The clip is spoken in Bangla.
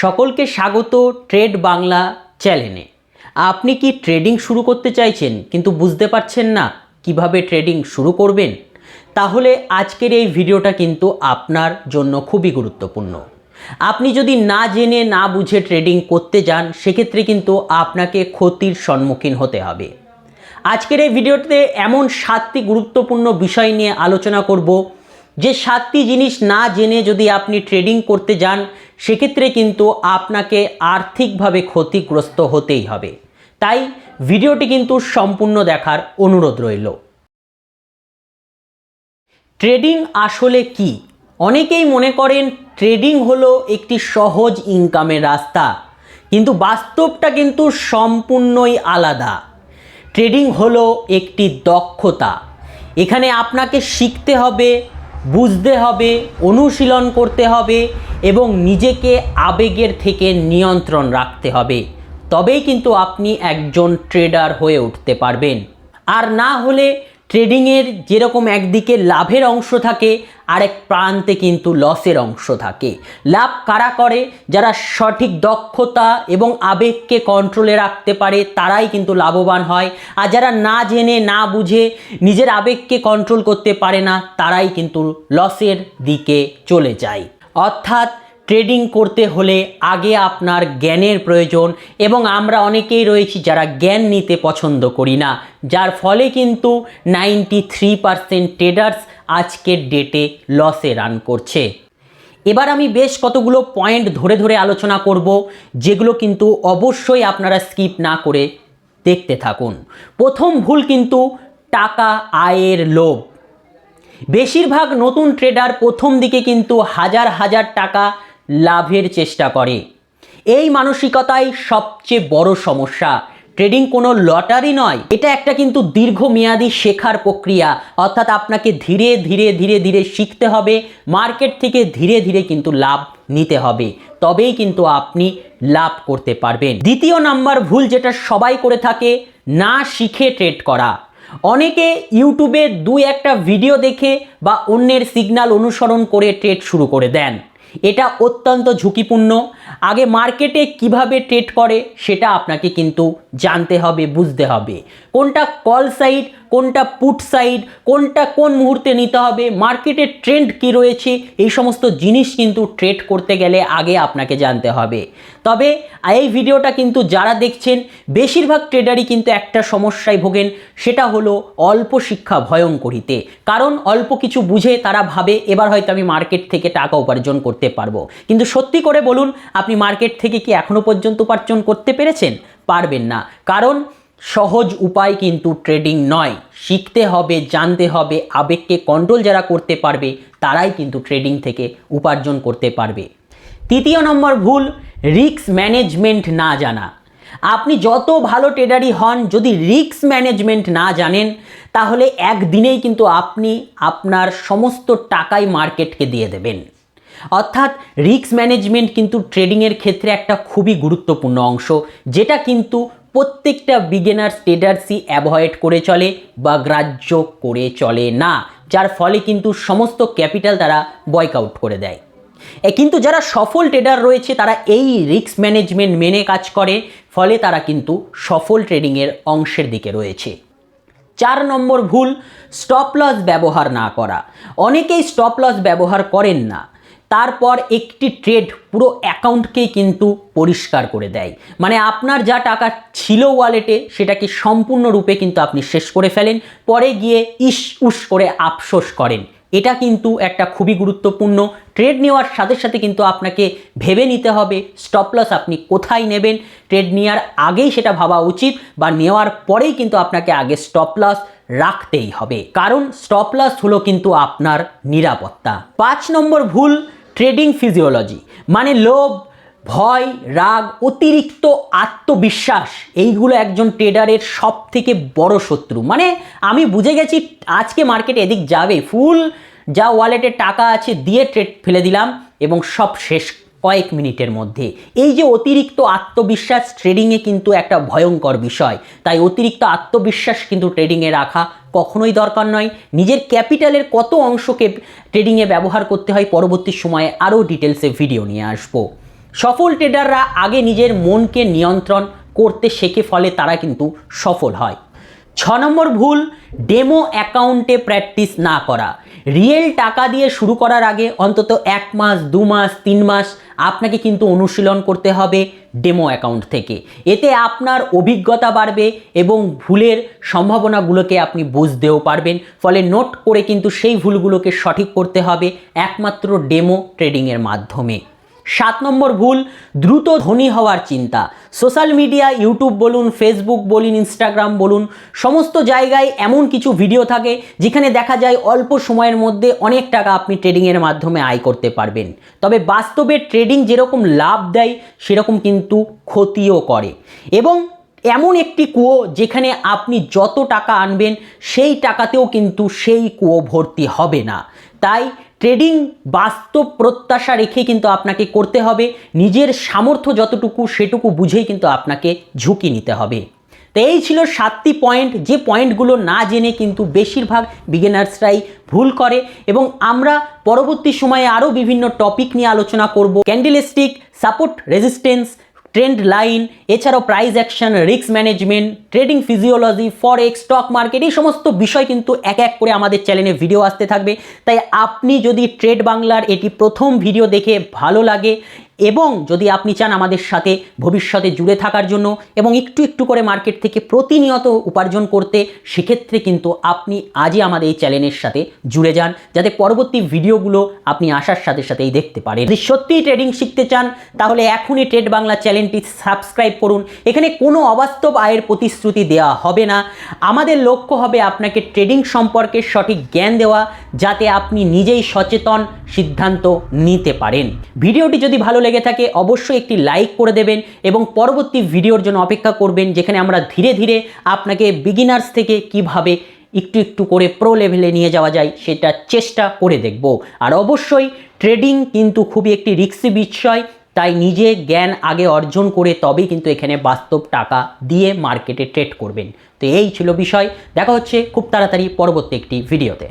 সকলকে স্বাগত ট্রেড বাংলা চ্যানেলে। আপনি কি ট্রেডিং শুরু করতে চাইছেন কিন্তু বুঝতে পারছেন না কিভাবে ট্রেডিং শুরু করবেন? তাহলে আজকের এই ভিডিওটা কিন্তু আপনার জন্য খুবই গুরুত্বপূর্ণ। আপনি যদি না জেনে না বুঝে ট্রেডিং করতে যান সেক্ষেত্রে কিন্তু আপনাকে ক্ষতির সম্মুখীন হতে হবে। আজকের এই ভিডিওতে এমন 7টি গুরুত্বপূর্ণ বিষয় নিয়ে আলোচনা করব যে 7টি জিনিস না জেনে যদি আপনি ট্রেডিং করতে যান সেক্ষেত্রে কিন্তু আপনাকে আর্থিকভাবে ক্ষতিগ্রস্ত হতেই হবে। তাই ভিডিওটি কিন্তু সম্পূর্ণ দেখার অনুরোধ রইল। ট্রেডিং আসলে কি? অনেকেই মনে করেন ট্রেডিং হলো একটি সহজ ইনকামের রাস্তা, কিন্তু বাস্তবটা কিন্তু সম্পূর্ণই আলাদা। ট্রেডিং হলো একটি দক্ষতা। এখানে আপনাকে শিখতে হবে, বুঝতে হবে, অনুশীলন করতে হবে এবং নিজেকে আবেগের থেকে নিয়ন্ত্রণ রাখতে হবে। তবেই কিন্তু আপনি একজন ট্রেডার হয়ে উঠতে পারবেন। আর না হলে ট্রেডিংয়ের যেরকম একদিকে লাভের অংশ থাকে আরেক প্রান্তে কিন্তু লসের অংশ থাকে। লাভ কারা করে? যারা সঠিক দক্ষতা এবং আবেগকে কন্ট্রোলে রাখতে পারে তারাই কিন্তু লাভবান হয়। আর যারা না জেনে না বুঝে নিজের আবেগকে কন্ট্রোল করতে পারে না তারাই কিন্তু লসের দিকে চলে যায়। অর্থাৎ ট্রেডিং করতে হলে আগে আপনার জ্ঞানের প্রয়োজন, এবং আমরা অনেকেই রয়েছি যারা জ্ঞান নিতে পছন্দ করি না, যার ফলে কিন্তু 93% ট্রেডার্স আজকের ডেটে লসে রান করছে। এবার আমি বেশ কতগুলো পয়েন্ট ধরে ধরে আলোচনা করব, যেগুলো কিন্তু অবশ্যই আপনারা স্কিপ না করে দেখতে থাকুন। প্রথম ভুল কিন্তু টাকা আয়ের লোভ। বেশিরভাগ নতুন ট্রেডার প্রথম দিকে কিন্তু হাজার হাজার টাকা লাভের চেষ্টা করে। এই মানসিকতাই সবচেয়ে বড় সমস্যা। ট্রেডিং কোনো লটারি নয়, এটা একটা কিন্তু দীর্ঘমেয়াদী শেখার প্রক্রিয়া। অর্থাৎ আপনাকে ধীরে ধীরে ধীরে ধীরে শিখতে হবে, মার্কেট থেকে ধীরে ধীরে কিন্তু লাভ নিতে হবে, তবেই কিন্তু আপনি লাভ করতে পারবেন। দ্বিতীয় নাম্বার ভুল যেটা সবাই করে থাকে, না শিখে ট্রেড করা। অনেকে ইউটিউবে 2-1টা ভিডিও দেখে বা অন্যের সিগন্যাল অনুসরণ করে ট্রেড শুরু করে দেন। এটা অত্যন্ত ঝুঁকিপূর্ণ। আগে মার্কেটে কিভাবে ট্রেড করে সেটা আপনাকে কিন্তু জানতে হবে, বুঝতে হবে। কোনটা কল সাইড, কোনটা পুট সাইড, কোনটা কোন মুহূর্তে নিতে হবে, মার্কেটের ট্রেন্ড কি রয়েছে, এই সমস্ত জিনিস কিন্তু ট্রেড করতে গেলে আগে আপনাকে জানতে হবে। তবে এই ভিডিওটা কিন্তু যারা দেখছেন বেশিরভাগ ট্রেডারই কিন্তু একটা সমস্যায় ভোগেন, সেটা হলো অল্প শিক্ষা ভয়ঙ্করীতে। কারণ অল্প কিছু বুঝে তারা ভাবে এবার হয়তো আমি মার্কেট থেকে টাকা উপার্জন করতে পারবো। কিন্তু সত্যি করে বলুন, আপনি মার্কেট থেকে কি এখনো পর্যন্ত উপার্জন করতে পেরেছেন? পারবেন না। কারণ সহজ উপায় কিন্তু ট্রেডিং নয়। শিখতে হবে, জানতে হবে, আবেগকে কন্ট্রোল যারা করতে পারবে তারাই কিন্তু ট্রেডিং থেকে উপার্জন করতে পারবে। তৃতীয় নম্বর ভুল, রিস্ক ম্যানেজমেন্ট না জানা। আপনি যত ভালো ট্রেডারই হন, যদি রিস্ক ম্যানেজমেন্ট না জানেন তাহলে একদিনেই কিন্তু আপনি আপনার সমস্ত টাকাই মার্কেটকে দিয়ে দেবেন। অর্থাৎ রিস্ক ম্যানেজমেন্ট কিন্তু ট্রেডিংয়ের ক্ষেত্রে একটা খুবই গুরুত্বপূর্ণ অংশ, যেটা কিন্তু প্রত্যেকটা বিগিনার্স ট্রেডার্সই অ্যাভয়েড করে চলে বা গ্রাহ্য করে চলে না, যার ফলে কিন্তু সমস্ত ক্যাপিটাল তারা বয়কআউট করে দেয়। কিন্তু যারা সফল ট্রেডার রয়েছে তারা এই রিস্ক ম্যানেজমেন্ট মেনে কাজ করে, ফলে তারা কিন্তু সফল ট্রেডিংয়ের অংশের দিকে রয়েছে। 4 নম্বর ভুল, স্টপ লস ব্যবহার না করা। অনেকেই স্টপ লস ব্যবহার করেন না, তারপর একটি ট্রেড পুরো অ্যাকাউন্টকেই কিন্তু পরিষ্কার করে দেয়। মানে আপনার যা টাকা ছিল ওয়ালেটে সেটাকে সম্পূর্ণরূপে কিন্তু আপনি শেষ করে ফেলেন, পরে গিয়ে ইস উস করে আফসোস করেন। এটা কিন্তু একটা খুবই গুরুত্বপূর্ণ। ট্রেড নেওয়ার সাথে সাথে কিন্তু আপনাকে ভেবে নিতে হবে স্টপ লস আপনি কোথায় নেবেন। ট্রেড নেওয়ার আগেই সেটা ভাবা উচিত, বা নেওয়ার পরেই কিন্তু আপনাকে আগে স্টপ লস রাখতেই হবে, কারণ স্টপ লস হলো কিন্তু আপনার নিরাপত্তা। 5 নম্বর ভুল, ট্রেডিং ফিজিওলজি। মানে লোভ, ভয়, রাগ, অতিরিক্ত আত্মবিশ্বাস, এইগুলো একজন ট্রেডারের সব থেকে বড় শত্রু। মানে আমি বুঝে গেছি আজকে মার্কেট এদিক যাবে, ফুল যা ওয়ালেটে টাকা আছে দিয়ে ট্রেড ফেলে দিলাম এবং সব শেষ কয়েক মিনিটের মধ্যে। এই যে অতিরিক্ত আত্মবিশ্বাস ট্রেডিংয়ে কিন্তু একটা ভয়ঙ্কর বিষয়। তাই অতিরিক্ত আত্মবিশ্বাস কিন্তু ট্রেডিংয়ে রাখা কখনোই দরকার নয়। নিজের ক্যাপিটালের কত অংশকে ট্রেডিংয়ে ব্যবহার করতে হয় পরবর্তী সময়ে আরও ডিটেলসে ভিডিও নিয়ে আসবো। সফল ট্রেডাররা আগে নিজের মনকে নিয়ন্ত্রণ করতে শেখে, ফলে তারা কিন্তু সফল হয়। 6 নম্বর ভুল, ডেমো অ্যাকাউন্টে প্র্যাকটিস না করা। রিয়েল টাকা দিয়ে শুরু করার আগে অন্তত 1 মাস 2 মাস 3 মাস আপনাকে কিন্তু অনুশীলন করতে হবে ডেমো অ্যাকাউন্ট থেকে। এতে আপনার অভিজ্ঞতা বাড়বে এবং ভুলের সম্ভাবনাগুলোকে আপনি বুঝতেও পারবেন, ফলে নোট করে কিন্তু সেই ভুলগুলোকে সঠিক করতে হবে একমাত্র ডেমো ট্রেডিংয়ের মাধ্যমে। 7 নম্বর ভুল, দ্রুত ধনী হওয়ার চিন্তা। সোশ্যাল মিডিয়া, ইউটিউব বলুন, ফেসবুক বলুন, ইনস্টাগ্রাম বলুন, সমস্ত জায়গায় এমন কিছু ভিডিও থাকে যেখানে দেখা যায় অল্প সময়ের মধ্যে অনেক টাকা আপনি ট্রেডিংয়ের মাধ্যমে আয় করতে পারবেন। তবে বাস্তবে ট্রেডিং যেরকম লাভ দেয় সেরকম কিন্তু ক্ষতিও করে, এবং এমন একটি কুয়ো যেখানে আপনি যত টাকা আনবেন সেই টাকাতেও কিন্তু সেই কুয়ো ভর্তি হবে না। তাই ট্রেডিং বাস্তব প্রত্যাশা রেখে কিন্তু আপনাকে করতে হবে, নিজের সামর্থ্য যতটুকু সেটুকু বুঝেই কিন্তু আপনাকে ঝুঁকি নিতে হবে। তো এই ছিল 7টি পয়েন্ট, যে পয়েন্টগুলো না জেনে কিন্তু বেশিরভাগ বিগিনার্সরাই ভুল করে, এবং আমরা পরবর্তী সময়ে আরও বিভিন্ন টপিক নিয়ে আলোচনা করব। Candlestick, support resistance, trend line, এছাড়াও price action, risk management, trading physiology, forex, stock market, এই সমস্ত বিষয় কিন্তু এক এক করে আমাদের চ্যানেলে ভিডিও আসতে থাকবে। তাই আপনি যদি ট্রেড বাংলার এটি প্রথম ভিডিও দেখে ভালো লাগে এবং যদি আপনি চান আমাদের সাথে ভবিষ্যতে জুড়ে থাকার জন্য এবং একটু একটু করে মার্কেট থেকে প্রতিনিয়ত উপার্জন করতে, সেক্ষেত্রে কিন্তু আপনি আজই আমাদের এই চ্যানেলের সাথে জুড়ে যান, যাতে পরবর্তী ভিডিওগুলো আপনি আসার সাথে সাথেই দেখতে পারেন। যদি সত্যিই ট্রেডিং শিখতে চান তাহলে এখনই ট্রেড বাংলা চ্যানেলটি সাবস্ক্রাইব করুন। এখানে কোনো অবাস্তব আয়ের প্রতিশ্রুতি দেওয়া হবে না। আমাদের লক্ষ্য হবে আপনাকে ট্রেডিং সম্পর্কে সঠিক জ্ঞান দেওয়া, যাতে আপনি নিজেই সচেতন সিদ্ধান্ত নিতে পারেন। ভিডিওটি যদি ভালো লেগে থাকে অবশ্যই একটি লাইক করে দেবেন এবং পরবর্তী ভিডিওর জন্য অপেক্ষা করবেন, যেখানে আমরা ধীরে ধীরে আপনাকে বিগিনার্স থেকে কিভাবে একটু একটু করে প্রো লেভেলে নিয়ে যাওয়া যায় সেটা চেষ্টা করে দেখব। আর অবশ্যই ট্রেডিং কিন্তু খুবই একটি রিস্কি বিষয়, তাই নিজে জ্ঞান আগে অর্জন করে তবেই কিন্তু এখানে বাস্তব টাকা দিয়ে মার্কেটে ট্রেড করবেন। তো এই ছিল বিষয়। দেখা হচ্ছে খুব তাড়াতাড়ি পরবর্তী একটি ভিডিওতে।